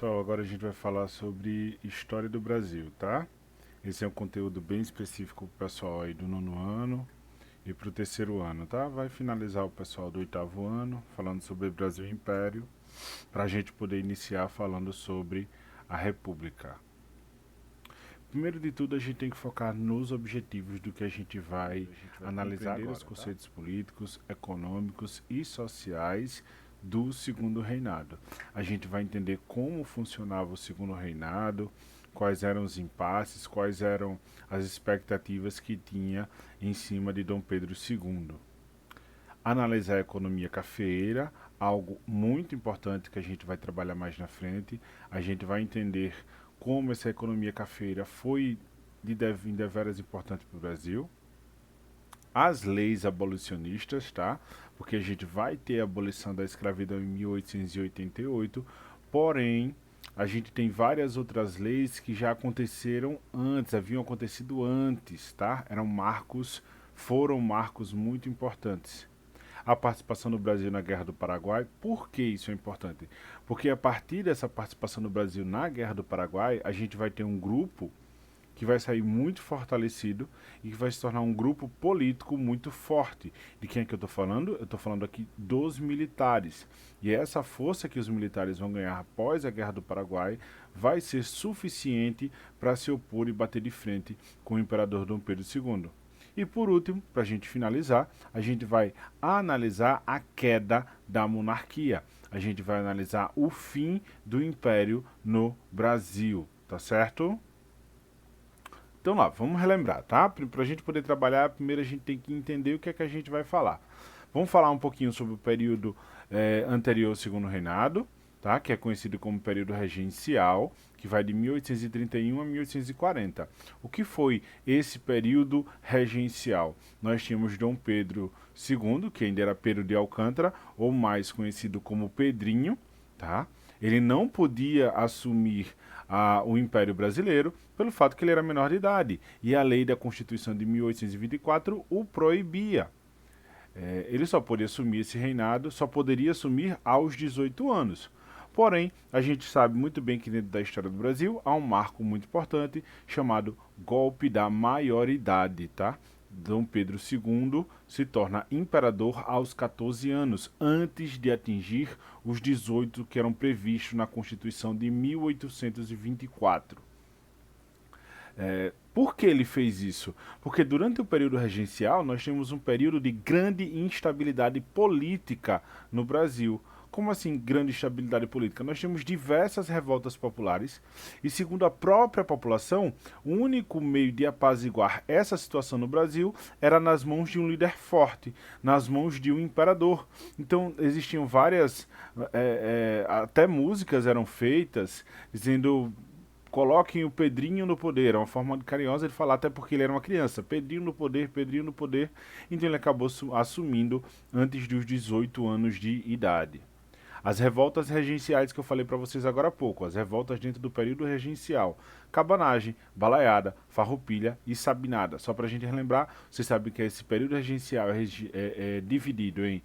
Pessoal, agora a gente vai falar sobre história do Brasil, tá? Esse é um conteúdo bem específico pro pessoal aí do nono ano e pro terceiro ano, tá? Vai finalizar o pessoal do oitavo ano, falando sobre Brasil e Império, pra gente poder iniciar falando sobre a República. Primeiro de tudo, a gente tem que focar nos objetivos do que a gente vai analisar agora, os conceitos políticos, econômicos e sociais do segundo reinado. A gente vai entender como funcionava o segundo reinado, quais eram os impasses, quais eram as expectativas que tinha em cima de Dom Pedro II. Analisar a economia cafeeira, algo muito importante que a gente vai trabalhar mais na frente. A gente vai entender como essa economia cafeeira foi em deveras importante para o Brasil. As leis abolicionistas, tá? Porque a gente vai ter a abolição da escravidão em 1888, porém a gente tem várias outras leis que já aconteceram antes, haviam acontecido antes, tá? Foram marcos muito importantes. A participação do Brasil na Guerra do Paraguai. Por que isso é importante? Porque a partir dessa participação do Brasil na Guerra do Paraguai, a gente vai ter um grupo que vai sair muito fortalecido e que vai se tornar um grupo político muito forte. De quem é que eu estou falando? Eu estou falando aqui dos militares. E essa força que os militares vão ganhar após a Guerra do Paraguai vai ser suficiente para se opor e bater de frente com o imperador Dom Pedro II. E por último, para a gente finalizar, a gente vai analisar a queda da monarquia. A gente vai analisar o fim do império no Brasil, tá certo? Então lá, vamos relembrar, tá? Para a gente poder trabalhar, primeiro a gente tem que entender o que é que a gente vai falar. Vamos falar um pouquinho sobre o período anterior ao segundo reinado, tá? Que é conhecido como período regencial, que vai de 1831 a 1840. O que foi esse período regencial? Nós tínhamos Dom Pedro II, que ainda era Pedro de Alcântara, ou mais conhecido como Pedrinho, tá? Ele não podia assumir o Império Brasileiro pelo fato que ele era menor de idade, e a lei da Constituição de 1824 o proibia. Ele só poderia assumir esse reinado, só poderia assumir aos 18 anos. Porém, a gente sabe muito bem que dentro da história do Brasil há um marco muito importante chamado golpe da maioridade, tá? Dom Pedro II se torna imperador aos 14 anos, antes de atingir os 18 que eram previstos na Constituição de 1824. Por que ele fez isso? Porque durante o período regencial nós temos um período de grande instabilidade política no Brasil. Como assim grande instabilidade política? Nós temos diversas revoltas populares e, segundo a própria população, o único meio de apaziguar essa situação no Brasil era nas mãos de um líder forte, nas mãos de um imperador. Então existiam várias, até músicas eram feitas dizendo: coloquem o Pedrinho no poder. É uma forma carinhosa de falar, até porque ele era uma criança. Pedrinho no poder, Pedrinho no poder. Então ele acabou assumindo antes dos 18 anos de idade. As revoltas regenciais que eu falei para vocês agora há pouco, as revoltas dentro do período regencial: cabanagem, balaiada, farroupilha e sabinada. Só para a gente relembrar, vocês sabem que esse período regencial é dividido em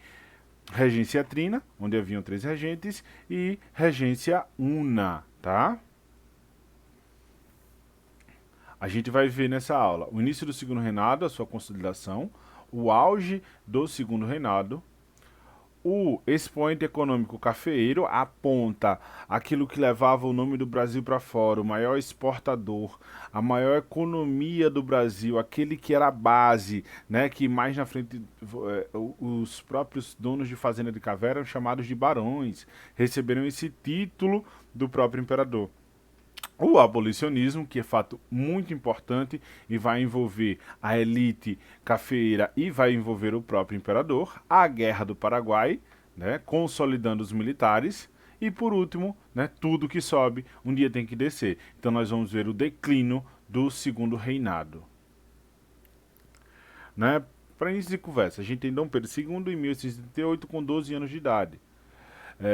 regência trina, onde haviam 3 regentes, e regência una, tá? A gente vai ver nessa aula o início do segundo reinado, a sua consolidação, o auge do segundo reinado. O expoente econômico cafeeiro aponta aquilo que levava o nome do Brasil para fora, o maior exportador, a maior economia do Brasil, aquele que era a base, né, que mais na frente os próprios donos de fazenda de café eram chamados de barões, receberam esse título do próprio imperador. O abolicionismo, que é fato muito importante e vai envolver a elite cafeeira e vai envolver o próprio imperador. A Guerra do Paraguai, né, consolidando os militares. E por último, né, tudo que sobe um dia tem que descer. Então nós vamos ver o declínio do segundo reinado. Né? Para início de conversa, a gente tem Dom Pedro II em 1838 com 12 anos de idade.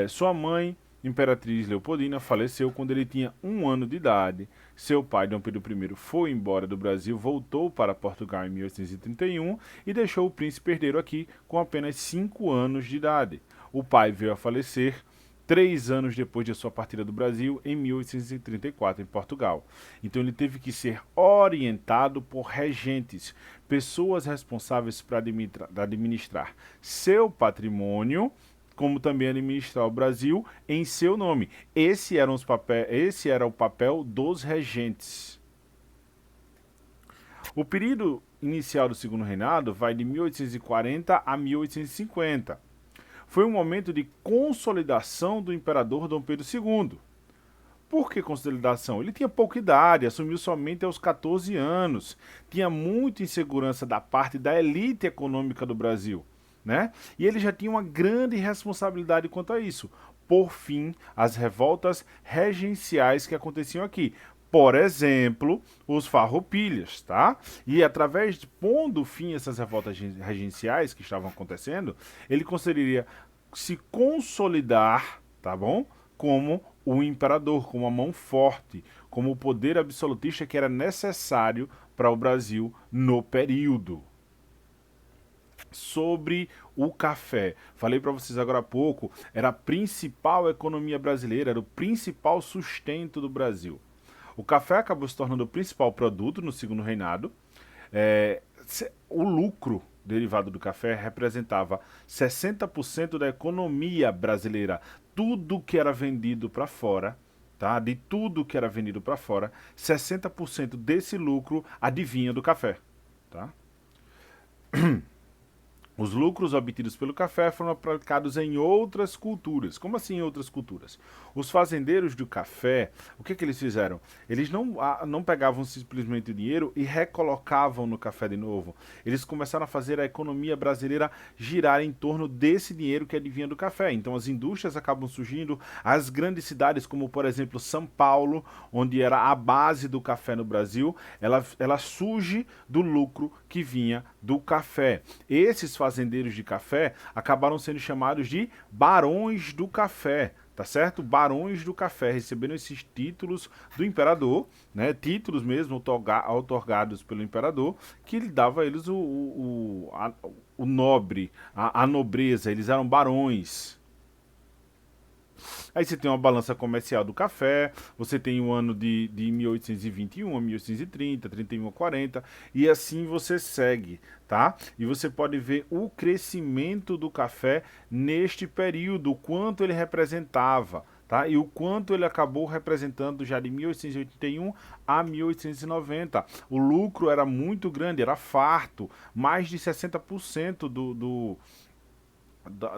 Sua mãe, Imperatriz Leopoldina, faleceu quando ele tinha 1 ano de idade. Seu pai, Dom Pedro I, foi embora do Brasil, voltou para Portugal em 1831 e deixou o príncipe herdeiro aqui com apenas 5 anos de idade. O pai veio a falecer 3 anos depois de sua partida do Brasil, em 1834, em Portugal. Então ele teve que ser orientado por regentes, pessoas responsáveis para administrar seu patrimônio, como também administrar o Brasil em seu nome. Esse era o papel dos regentes. O período inicial do Segundo Reinado vai de 1840 a 1850. Foi um momento de consolidação do imperador Dom Pedro II. Por que consolidação? Ele tinha pouca idade, assumiu somente aos 14 anos, tinha muita insegurança da parte da elite econômica do Brasil, né? E ele já tinha uma grande responsabilidade quanto a isso. Por fim, as revoltas regenciais que aconteciam aqui. Por exemplo, os farroupilhas, tá? E através de pondo fim a essas revoltas regenciais que estavam acontecendo, ele conseguiria se consolidar, tá bom? Como o imperador, como a mão forte, como o poder absolutista que era necessário para o Brasil no período. Sobre o café, falei para vocês agora há pouco, era a principal economia brasileira, era o principal sustento do Brasil. O café acabou se tornando o principal produto no Segundo Reinado. O lucro derivado do café representava 60% da economia brasileira. Tudo que era vendido para fora, tá? De tudo que era vendido para fora, 60% desse lucro advinha do café, tá? Os lucros obtidos pelo café foram aplicados em outras culturas. Como assim em outras culturas? Os fazendeiros do café, o que eles fizeram? Eles não pegavam simplesmente o dinheiro e recolocavam no café de novo. Eles começaram a fazer a economia brasileira girar em torno desse dinheiro que advinha do café. Então as indústrias acabam surgindo, as grandes cidades como, por exemplo, São Paulo, onde era a base do café no Brasil, ela surge do lucro que vinha do café. Esses fazendeiros de café acabaram sendo chamados de barões do café, tá certo? Barões do café, recebendo esses títulos do imperador, né? Títulos mesmo outorgados pelo imperador, que lhe dava a eles o nobre, a nobreza, eles eram barões. Aí você tem uma balança comercial do café, você tem o ano de 1821 a 1830, 31 a 40, e assim você segue, tá? E você pode ver o crescimento do café neste período, o quanto ele representava, tá? E o quanto ele acabou representando já de 1881 a 1890. O lucro era muito grande, era farto, mais de 60%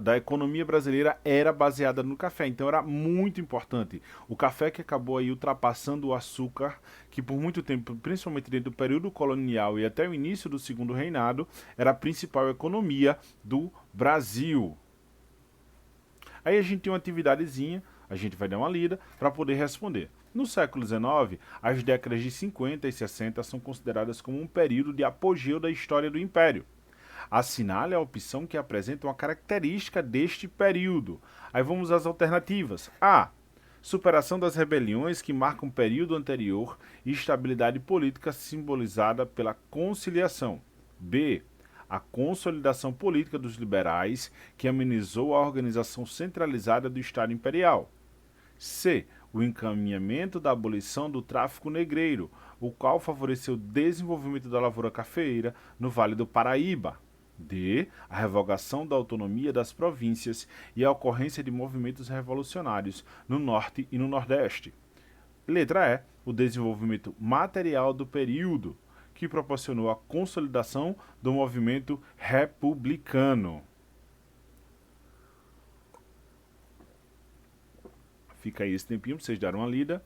da economia brasileira era baseada no café, então era muito importante. O café que acabou aí ultrapassando o açúcar, que por muito tempo, principalmente dentro do período colonial e até o início do Segundo Reinado, era a principal economia do Brasil. Aí a gente tem uma atividadezinha, a gente vai dar uma lida para poder responder. No século XIX, as décadas de 50 e 60 são consideradas como um período de apogeu da história do Império. Assinale a opção que apresenta uma característica deste período. Aí vamos às alternativas. A. Superação das rebeliões que marcam o período anterior e estabilidade política simbolizada pela conciliação. B. A consolidação política dos liberais que amenizou a organização centralizada do Estado Imperial. C. O encaminhamento da abolição do tráfico negreiro, o qual favoreceu o desenvolvimento da lavoura cafeeira no Vale do Paraíba. D. A revogação da autonomia das províncias e a ocorrência de movimentos revolucionários no Norte e no Nordeste. Letra E. O desenvolvimento material do período, que proporcionou a consolidação do movimento republicano. Fica aí esse tempinho para vocês darem uma lida,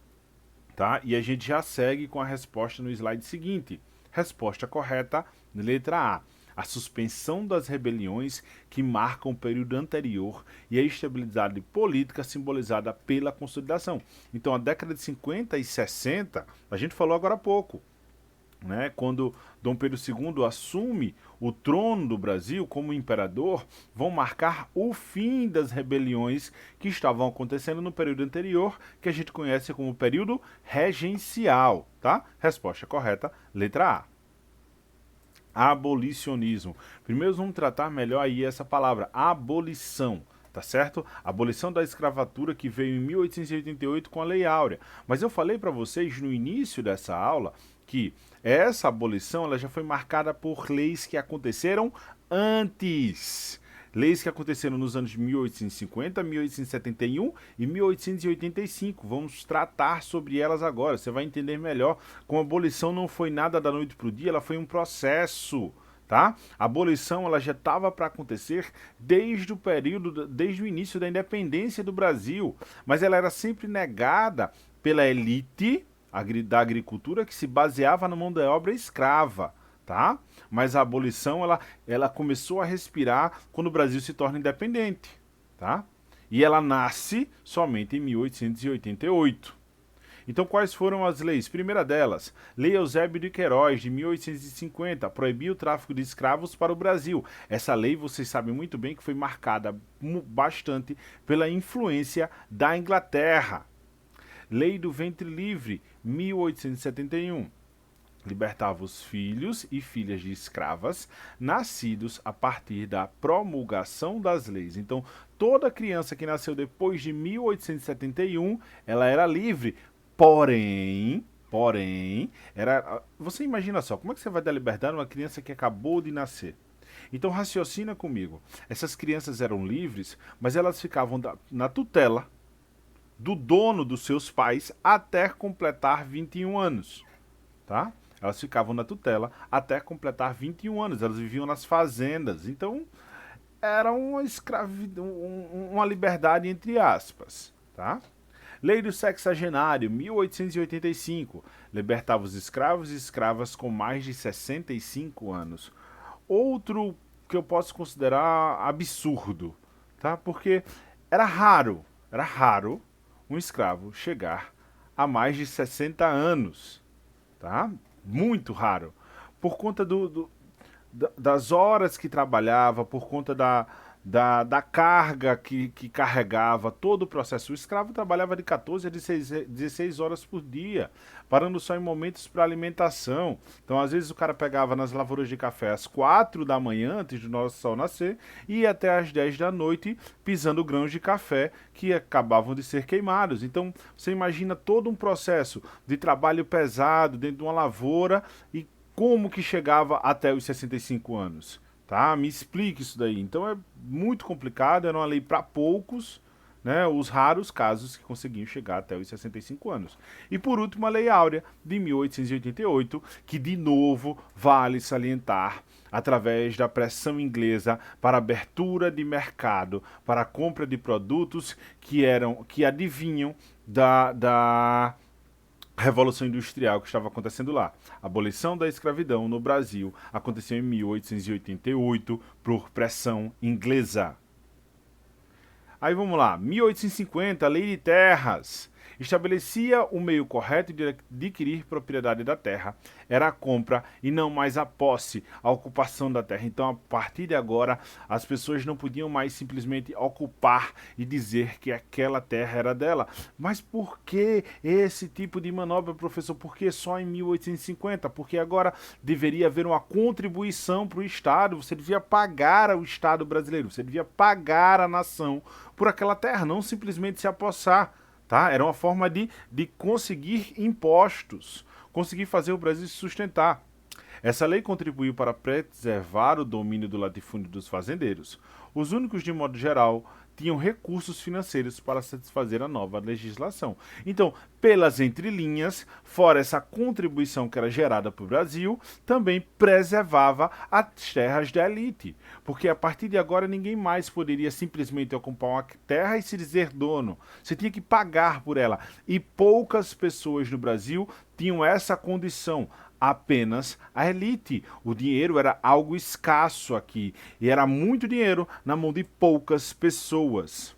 tá? E a gente já segue com a resposta no slide seguinte. Resposta correta, letra A. A suspensão das rebeliões que marcam o período anterior e a estabilidade política simbolizada pela consolidação. Então, a década de 50 e 60, a gente falou agora há pouco, né? Quando Dom Pedro II assume o trono do Brasil como imperador, vão marcar o fim das rebeliões que estavam acontecendo no período anterior, que a gente conhece como período regencial, tá? Resposta correta, letra A. Abolicionismo. Primeiro vamos tratar melhor aí essa palavra, abolição, tá certo? A abolição da escravatura que veio em 1888 com a Lei Áurea. Mas eu falei para vocês no início dessa aula que essa abolição ela já foi marcada por leis que aconteceram antes. Leis que aconteceram nos anos de 1850, 1871 e 1885. Vamos tratar sobre elas agora. Você vai entender melhor como a abolição não foi nada da noite para o dia, ela foi um processo. Tá? A abolição ela já estava para acontecer desde o início da independência do Brasil, mas ela era sempre negada pela elite da agricultura que se baseava na mão de obra escrava. Tá? Mas a abolição ela começou a respirar quando o Brasil se torna independente. Tá? E ela nasce somente em 1888. Então, quais foram as leis? Primeira delas, Lei Eusébio de Queiroz, de 1850, proibiu o tráfico de escravos para o Brasil. Essa lei, vocês sabem muito bem que foi marcada bastante pela influência da Inglaterra. Lei do Ventre Livre, 1871. Libertava os filhos e filhas de escravas nascidos a partir da promulgação das leis. Então, toda criança que nasceu depois de 1871, ela era livre. Porém, você imagina só, como é que você vai dar liberdade a uma criança que acabou de nascer? Então, raciocina comigo. Essas crianças eram livres, mas elas ficavam na tutela do dono dos seus pais até completar 21 anos, tá? Elas ficavam na tutela até completar 21 anos. Elas viviam nas fazendas. Então, era uma escravidão, uma liberdade entre aspas, tá? Lei do Sexagenário, 1885. Libertava os escravos e escravas com mais de 65 anos. Outro que eu posso considerar absurdo, tá? Porque era raro um escravo chegar a mais de 60 anos, tá? Muito raro, por conta das horas que trabalhava, por conta da carga que carregava todo o processo. O escravo trabalhava de 14 a 16 horas por dia, parando só em momentos para alimentação. Então, às vezes, o cara pegava nas lavouras de café às 4 da manhã, antes do nosso sol nascer, e ia até às 10 da noite, pisando grãos de café que acabavam de ser queimados. Então, você imagina todo um processo de trabalho pesado dentro de uma lavoura e como que chegava até os 65 anos. Tá? Me explique isso daí. Então é muito complicado, era uma lei para poucos, né? Os raros casos que conseguiam chegar até os 65 anos. E por último, a Lei Áurea de 1888, que de novo vale salientar, através da pressão inglesa para abertura de mercado, para a compra de produtos que adivinham da Revolução Industrial que estava acontecendo lá. A abolição da escravidão no Brasil aconteceu em 1888 por pressão inglesa. Aí vamos lá, 1850, Lei de Terras. Estabelecia o meio correto de adquirir propriedade da terra. Era a compra e não mais a posse, a ocupação da terra. Então, a partir de agora, as pessoas não podiam mais simplesmente ocupar e dizer que aquela terra era dela. Mas por que esse tipo de manobra, professor? Por que só em 1850? Porque agora deveria haver uma contribuição para o Estado. Você devia pagar ao Estado brasileiro, você devia pagar à nação por aquela terra, não simplesmente se apossar. Tá? Era uma forma de conseguir impostos, conseguir fazer o Brasil se sustentar. Essa lei contribuiu para preservar o domínio do latifúndio dos fazendeiros. Os únicos, de modo geral, tinham recursos financeiros para satisfazer a nova legislação. Então, pelas entrelinhas, fora essa contribuição que era gerada para o Brasil, também preservava as terras da elite. Porque a partir de agora ninguém mais poderia simplesmente ocupar uma terra e se dizer dono. Você tinha que pagar por ela. E poucas pessoas no Brasil tinham essa condição. Apenas a elite. O dinheiro era algo escasso aqui e era muito dinheiro na mão de poucas pessoas.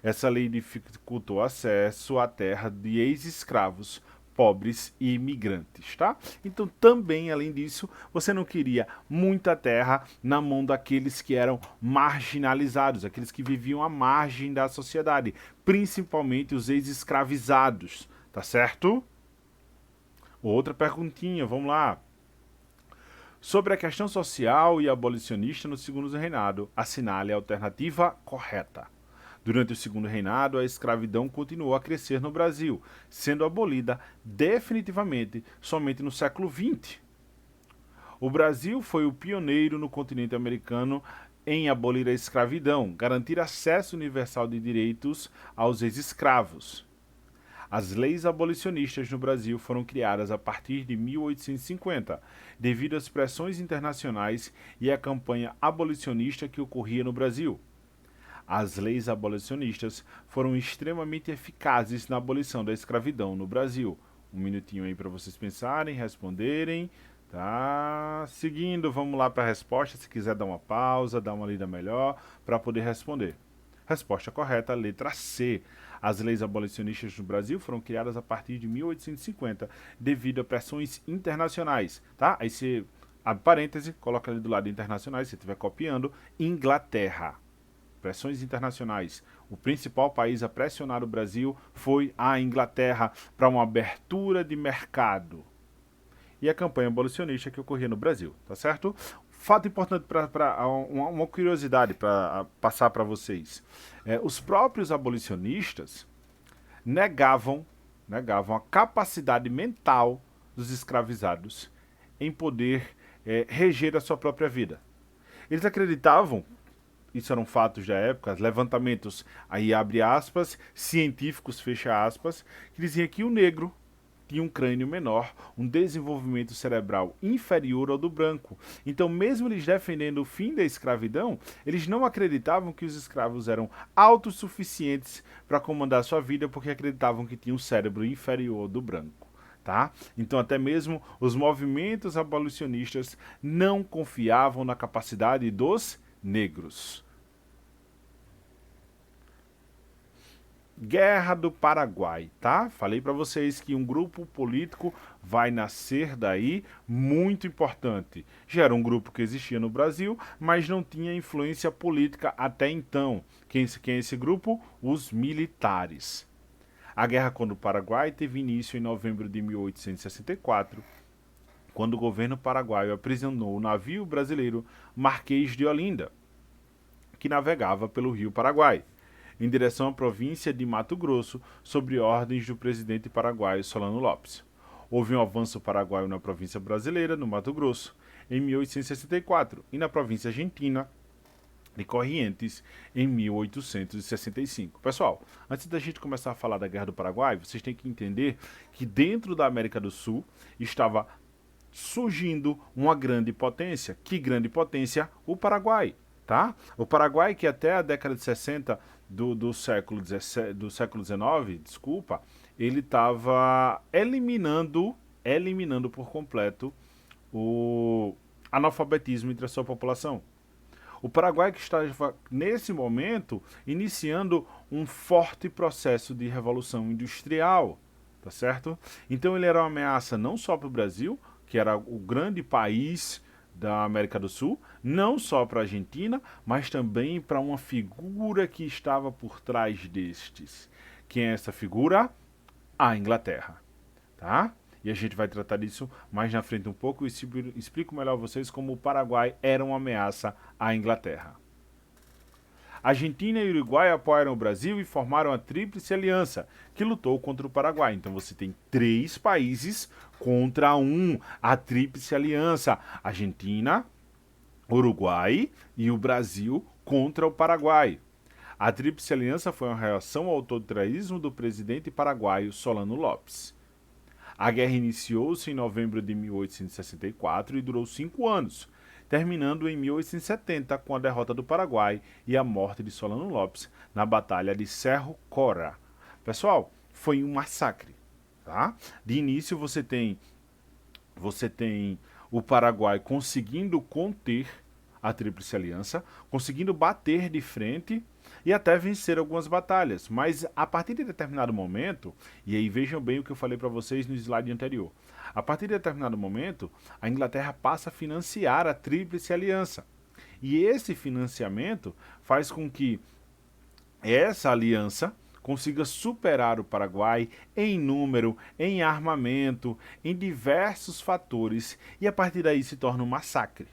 Essa lei dificultou o acesso à terra de ex-escravos, pobres e imigrantes, tá? Então também, além disso, você não queria muita terra na mão daqueles que eram marginalizados, aqueles que viviam à margem da sociedade, principalmente os ex-escravizados, tá certo? Outra perguntinha, vamos lá. Sobre a questão social e abolicionista no segundo reinado, assinale a alternativa correta. Durante o segundo reinado, a escravidão continuou a crescer no Brasil, sendo abolida definitivamente somente no século XX. O Brasil foi o pioneiro no continente americano em abolir a escravidão, garantir acesso universal de direitos aos ex-escravos. As leis abolicionistas no Brasil foram criadas a partir de 1850, devido às pressões internacionais e à campanha abolicionista que ocorria no Brasil. As leis abolicionistas foram extremamente eficazes na abolição da escravidão no Brasil. Um minutinho aí para vocês pensarem, responderem. Tá, seguindo, vamos lá para a resposta. Se quiser dar uma pausa, dar uma lida melhor para poder responder. Resposta correta, letra C. As leis abolicionistas no Brasil foram criadas a partir de 1850 devido a pressões internacionais, tá? Aí você abre parêntese, coloca ali do lado internacionais, se estiver copiando, Inglaterra. Pressões internacionais. O principal país a pressionar o Brasil foi a Inglaterra para uma abertura de mercado. E a campanha abolicionista que ocorria no Brasil, tá certo? Fato importante para uma curiosidade para passar para vocês. Os próprios abolicionistas negavam a capacidade mental dos escravizados em poder reger a sua própria vida. Eles acreditavam, isso eram fatos da época, levantamentos, aí abre aspas, científicos, fecha aspas, que diziam que o negro tinha um crânio menor, um desenvolvimento cerebral inferior ao do branco. Então, mesmo eles defendendo o fim da escravidão, eles não acreditavam que os escravos eram autossuficientes para comandar sua vida, porque acreditavam que tinham um cérebro inferior ao do branco. Tá? Então, até mesmo os movimentos abolicionistas não confiavam na capacidade dos negros. Guerra do Paraguai, tá? Falei para vocês que um grupo político vai nascer daí, muito importante. Já era um grupo que existia no Brasil, mas não tinha influência política até então. Quem é esse grupo? Os militares. A Guerra contra o Paraguai teve início em novembro de 1864, quando o governo paraguaio aprisionou o navio brasileiro Marquês de Olinda, que navegava pelo rio Paraguai, em direção à província de Mato Grosso, sob ordens do presidente paraguaio Solano Lopes. Houve um avanço paraguaio na província brasileira, no Mato Grosso, em 1864, e na província argentina de Corrientes, em 1865. Pessoal, antes da gente começar a falar da Guerra do Paraguai, vocês têm que entender que dentro da América do Sul estava surgindo uma grande potência. Que grande potência? O Paraguai. Tá? O Paraguai, que até a década de 60 do século XIX, desculpa, ele estava eliminando por completo o analfabetismo entre a sua população. O Paraguai que estava, nesse momento, iniciando um forte processo de revolução industrial, tá certo? Então ele era uma ameaça não só para o Brasil, que era o grande país da América do Sul, não só para a Argentina, mas também para uma figura que estava por trás destes. Quem é essa figura? A Inglaterra, tá? E a gente vai tratar disso mais na frente um pouco e explico melhor a vocês como o Paraguai era uma ameaça à Inglaterra. Argentina e Uruguai apoiaram o Brasil e formaram a Tríplice Aliança, que lutou contra o Paraguai. Então você tem 3 países contra a Tríplice Aliança: Argentina, Uruguai e o Brasil contra o Paraguai. A Tríplice Aliança foi uma reação ao autoritarismo do presidente paraguaio Solano Lopes. A guerra iniciou-se em novembro de 1864 e durou 5 anos, terminando em 1870 com a derrota do Paraguai e a morte de Solano Lopes na Batalha de Cerro Cora. Pessoal, foi um massacre. Tá? De início você tem o Paraguai conseguindo conter a Tríplice Aliança, conseguindo bater de frente e até vencer algumas batalhas. Mas a partir de determinado momento, e aí vejam bem o que eu falei para vocês no slide anterior, a partir de determinado momento, a Inglaterra passa a financiar a Tríplice Aliança. E esse financiamento faz com que essa aliança consiga superar o Paraguai em número, em armamento, em diversos fatores, e a partir daí se torna um massacre.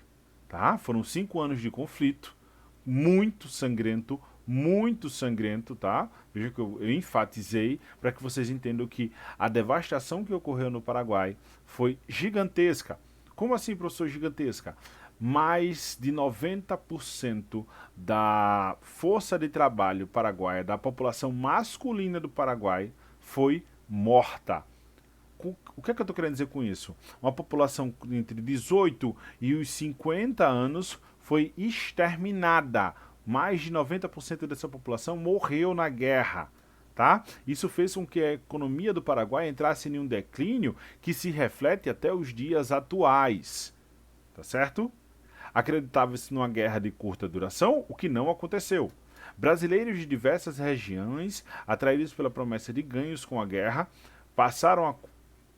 Tá? Foram 5 anos de conflito, muito sangrento, muito sangrento, tá? Veja que eu enfatizei para que vocês entendam que a devastação que ocorreu no Paraguai foi gigantesca. Como assim, professor, gigantesca? Mais de 90% da força de trabalho paraguaia, da população masculina do Paraguai, foi morta. O que é que eu estou querendo dizer com isso? Uma população entre 18 e os 50 anos foi exterminada. Mais de 90% dessa população morreu na guerra. Tá? Isso fez com que a economia do Paraguai entrasse em um declínio que se reflete até os dias atuais. Tá certo? Acreditava-se numa guerra de curta duração, o que não aconteceu. Brasileiros de diversas regiões, atraídos pela promessa de ganhos com a guerra, passaram a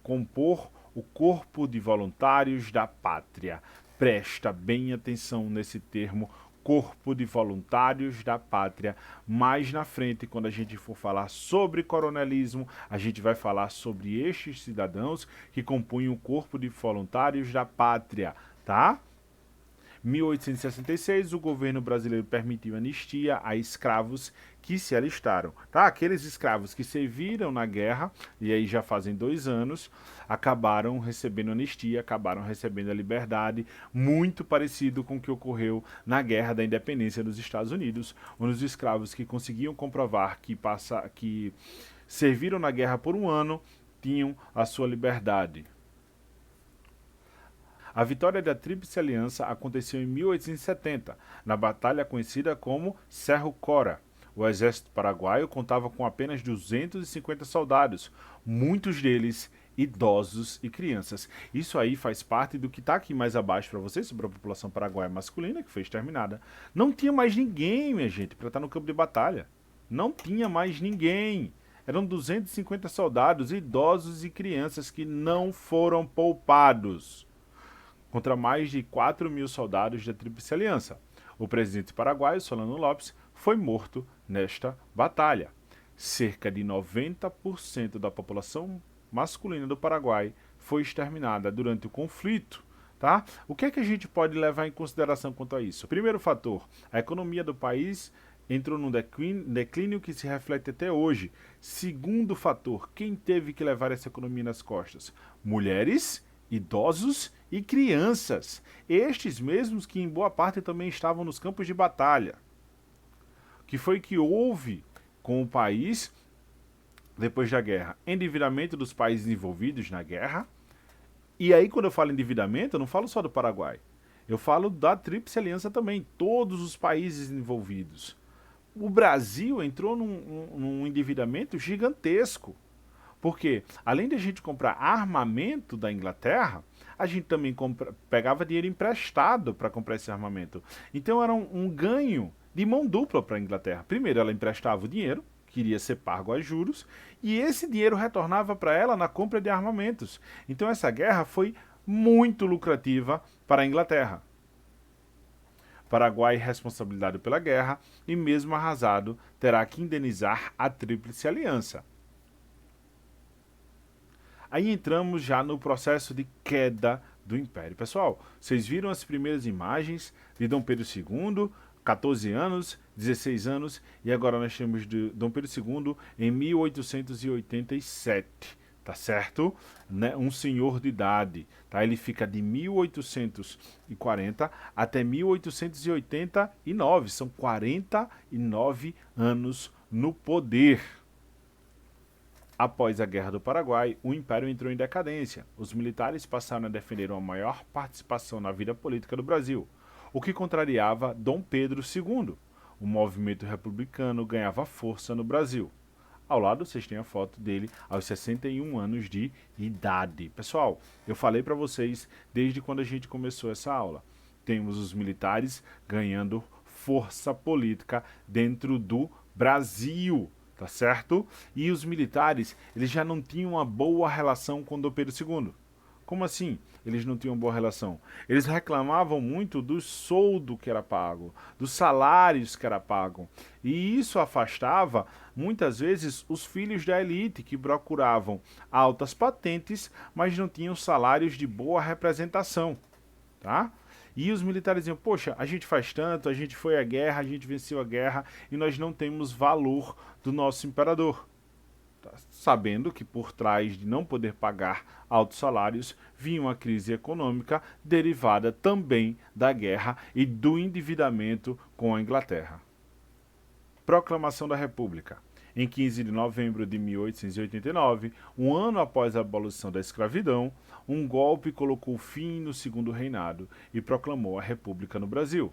compor o corpo de voluntários da pátria. Presta bem atenção nesse termo, corpo de voluntários da pátria. Mais na frente, quando a gente for falar sobre coronelismo, a gente vai falar sobre estes cidadãos que compunham o corpo de voluntários da pátria, tá? 1866, o governo brasileiro permitiu anistia a escravos que se alistaram. Tá? Aqueles escravos que serviram na guerra, e aí já fazem 2 anos, acabaram recebendo anistia, acabaram recebendo a liberdade, muito parecido com o que ocorreu na Guerra da Independência dos Estados Unidos, onde os escravos que conseguiam comprovar que serviram na guerra por 1 ano tinham a sua liberdade. A vitória da Tríplice Aliança aconteceu em 1870, na batalha conhecida como Cerro Cora. O exército paraguaio contava com apenas 250 soldados, muitos deles idosos e crianças. Isso aí faz parte do que está aqui mais abaixo para vocês sobre a população paraguaia masculina, que foi exterminada. Não tinha mais ninguém, minha gente, para estar no campo de batalha. Não tinha mais ninguém. Eram 250 soldados, idosos e crianças que não foram poupados contra mais de 4.000 soldados da Tríplice Aliança. O presidente paraguaio, Solano Lopes, foi morto nesta batalha. Cerca de 90% da população masculina do Paraguai foi exterminada durante o conflito. Tá? O que é que a gente pode levar em consideração quanto a isso? Primeiro fator, a economia do país entrou num declínio que se reflete até hoje. Segundo fator, quem teve que levar essa economia nas costas? Mulheres, idosos e crianças, estes mesmos que em boa parte também estavam nos campos de batalha. O que foi que houve com o país depois da guerra? Endividamento dos países envolvidos na guerra. E aí, quando eu falo endividamento, eu não falo só do Paraguai. Eu falo da Tríplice Aliança também, todos os países envolvidos. O Brasil entrou num endividamento gigantesco. Porque, além de a gente comprar armamento da Inglaterra, a gente também pegava dinheiro emprestado para comprar esse armamento. Então era um ganho de mão dupla para a Inglaterra. Primeiro, ela emprestava o dinheiro, que iria ser pago a juros, e esse dinheiro retornava para ela na compra de armamentos. Então essa guerra foi muito lucrativa para a Inglaterra. Paraguai, responsabilizado pela guerra, e mesmo arrasado, terá que indenizar a Tríplice Aliança. Aí entramos já no processo de queda do Império. Pessoal, vocês viram as primeiras imagens de Dom Pedro II, 14 anos, 16 anos, e agora nós temos de Dom Pedro II em 1887, tá certo? Né? Um senhor de idade, tá? Ele fica de 1840 até 1889, são 49 anos no poder. Após a Guerra do Paraguai, o Império entrou em decadência. Os militares passaram a defender uma maior participação na vida política do Brasil, o que contrariava Dom Pedro II. O movimento republicano ganhava força no Brasil. Ao lado, vocês têm a foto dele aos 61 anos de idade. Pessoal, eu falei para vocês desde quando a gente começou essa aula. Temos os militares ganhando força política dentro do Brasil. Tá certo? E os militares, eles já não tinham uma boa relação com Dom Pedro II. Como assim? Eles não tinham boa relação? Eles reclamavam muito do soldo que era pago, dos salários que era pago. E isso afastava, muitas vezes, os filhos da elite que procuravam altas patentes, mas não tinham salários de boa representação. Tá? E os militares diziam, poxa, a gente faz tanto, a gente foi à guerra, a gente venceu a guerra e nós não temos valor do nosso imperador. Sabendo que por trás de não poder pagar altos salários vinha uma crise econômica derivada também da guerra e do endividamento com a Inglaterra. Proclamação da República. Em 15 de novembro de 1889, um ano após a abolição da escravidão, um golpe colocou fim no Segundo Reinado e proclamou a República no Brasil.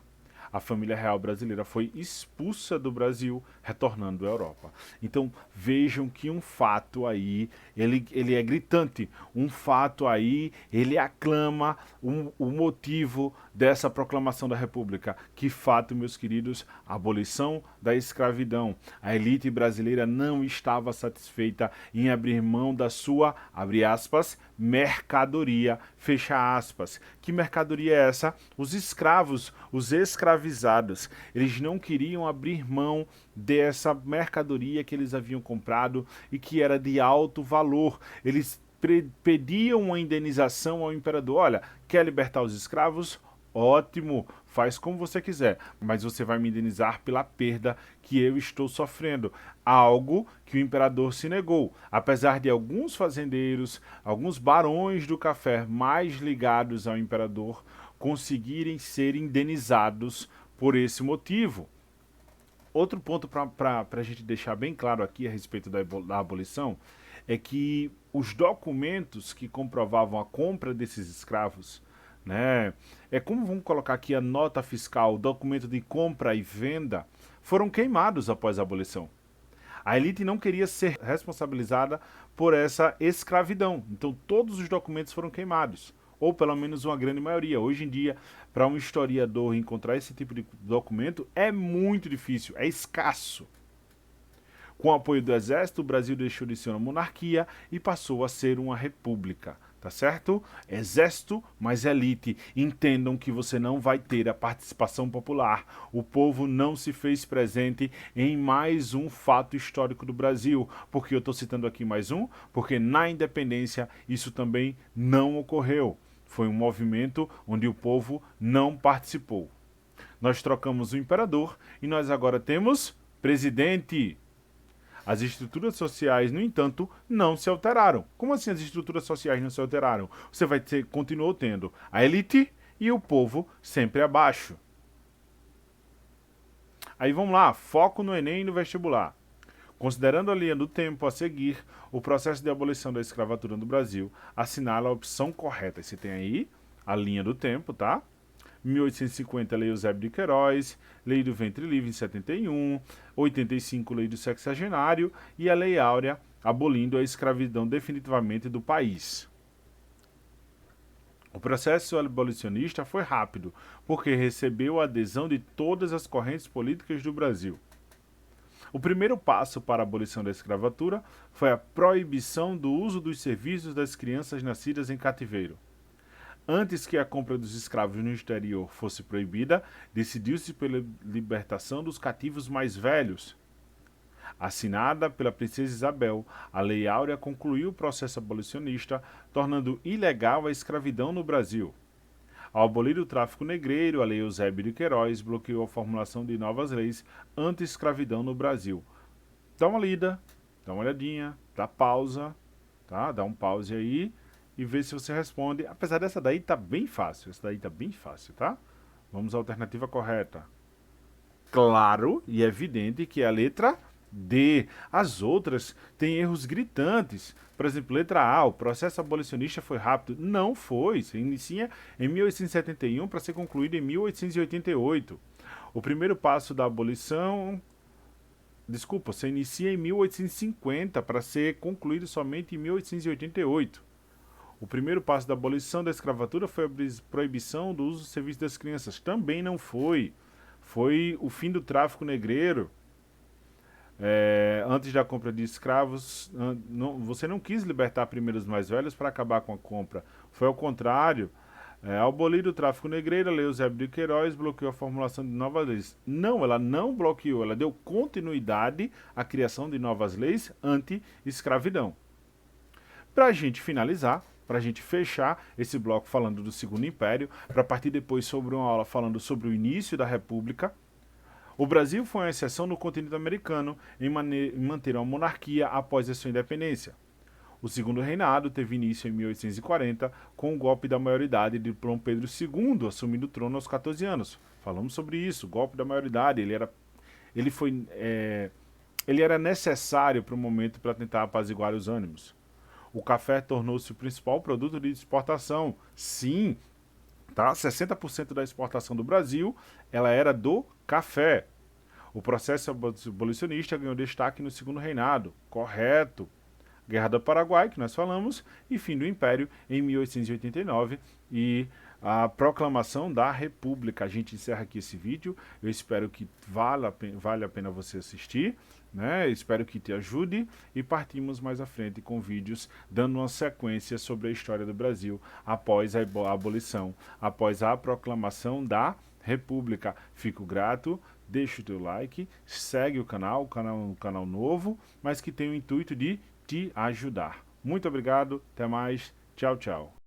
A família real brasileira foi expulsa do Brasil, retornando à Europa. Então vejam que um fato aí, ele é gritante, um fato aí, ele aclama o motivo dessa proclamação da República. Que fato, meus queridos? A abolição da escravidão. A elite brasileira não estava satisfeita em abrir mão da sua, abre aspas, mercadoria, fecha aspas. Que mercadoria é essa? Os escravos, os escravizados. Eles não queriam abrir mão dessa mercadoria que eles haviam comprado e que era de alto valor. Eles pediam uma indenização ao imperador. Olha, quer libertar os escravos? Ótimo, faz como você quiser, mas você vai me indenizar pela perda que eu estou sofrendo. Algo que o imperador se negou. Apesar de alguns fazendeiros, alguns barões do café mais ligados ao imperador conseguirem ser indenizados por esse motivo. Outro ponto para a gente deixar bem claro aqui a respeito da abolição é que os documentos que comprovavam a compra desses escravos, né, como vamos colocar aqui a nota fiscal, o documento de compra e venda, foram queimados após a abolição. A elite não queria ser responsabilizada por essa escravidão, então todos os documentos foram queimados, ou pelo menos uma grande maioria. Hoje em dia, para um historiador encontrar esse tipo de documento é muito difícil, é escasso. Com o apoio do exército, o Brasil deixou de ser uma monarquia e passou a ser uma república. Tá certo? Exército, mas elite. Entendam que você não vai ter a participação popular. O povo não se fez presente em mais um fato histórico do Brasil. Por que eu estou citando aqui mais um? Porque na independência isso também não ocorreu. Foi um movimento onde o povo não participou. Nós trocamos o imperador e nós agora temos presidente. As estruturas sociais, no entanto, não se alteraram. Como assim as estruturas sociais não se alteraram? Você vai ter, continuou tendo a elite e o povo sempre abaixo. Aí vamos lá, foco no Enem e no vestibular. Considerando a linha do tempo a seguir, o processo de abolição da escravatura no Brasil assinala a opção correta. Você tem aí a linha do tempo, tá? 1850, Lei Eusébio de Queiroz, Lei do Ventre Livre em 71, 85, Lei do Sexagenário e a Lei Áurea, abolindo a escravidão definitivamente do país. O processo abolicionista foi rápido, porque recebeu a adesão de todas as correntes políticas do Brasil. O primeiro passo para a abolição da escravatura foi a proibição do uso dos serviços das crianças nascidas em cativeiro. Antes que a compra dos escravos no exterior fosse proibida, decidiu-se pela libertação dos cativos mais velhos. Assinada pela princesa Isabel, a Lei Áurea concluiu o processo abolicionista, tornando ilegal a escravidão no Brasil. Ao abolir o tráfico negreiro, a Lei Eusébio de Queiroz bloqueou a formulação de novas leis anti-escravidão no Brasil. Dá uma lida, dá uma olhadinha, dá pausa, tá? Dá um pause aí e vê se você responde. Apesar dessa daí tá bem fácil, essa daí tá bem fácil, tá? Vamos à alternativa correta. Claro e evidente que é a letra D. As outras têm erros gritantes. Por exemplo, letra A, o processo abolicionista foi rápido. Não foi. Se inicia em 1871 para ser concluído em 1888. O primeiro passo da abolição... Desculpa, se inicia em 1850 para ser concluído somente em 1888. O primeiro passo da abolição da escravatura foi a proibição do uso do serviço das crianças. Também não foi. Foi o fim do tráfico negreiro. Antes da compra de escravos, você não quis libertar primeiro os mais velhos para acabar com a compra. Foi ao contrário. Ao abolir o tráfico negreiro, a Lei Eusébio de Queiroz bloqueou a formulação de novas leis. Não, ela não bloqueou, ela deu continuidade à criação de novas leis anti-escravidão. Para a gente finalizar, para a gente fechar esse bloco falando do Segundo Império, para partir depois sobre uma aula falando sobre o início da República. O Brasil foi uma exceção no continente americano em manter uma monarquia após a sua independência. O segundo reinado teve início em 1840 com o golpe da maioridade de Dom Pedro II, assumindo o trono aos 14 anos. Falamos sobre isso, golpe da maioridade. Ele era necessário para o momento para tentar apaziguar os ânimos. O café tornou-se o principal produto de exportação. Sim, tá? 60% da exportação do Brasil ela era do café. O processo abolicionista ganhou destaque no segundo reinado. Correto. Guerra do Paraguai, que nós falamos, e fim do Império em 1889 e a proclamação da República. A gente encerra aqui esse vídeo. Eu espero que vale a pena você assistir, né? Espero que te ajude e partimos mais à frente com vídeos dando uma sequência sobre a história do Brasil após a abolição, após a proclamação da República. Fico grato. Deixa o teu like, segue o canal, um canal novo, mas que tem o intuito de te ajudar. Muito obrigado, até mais, tchau, tchau.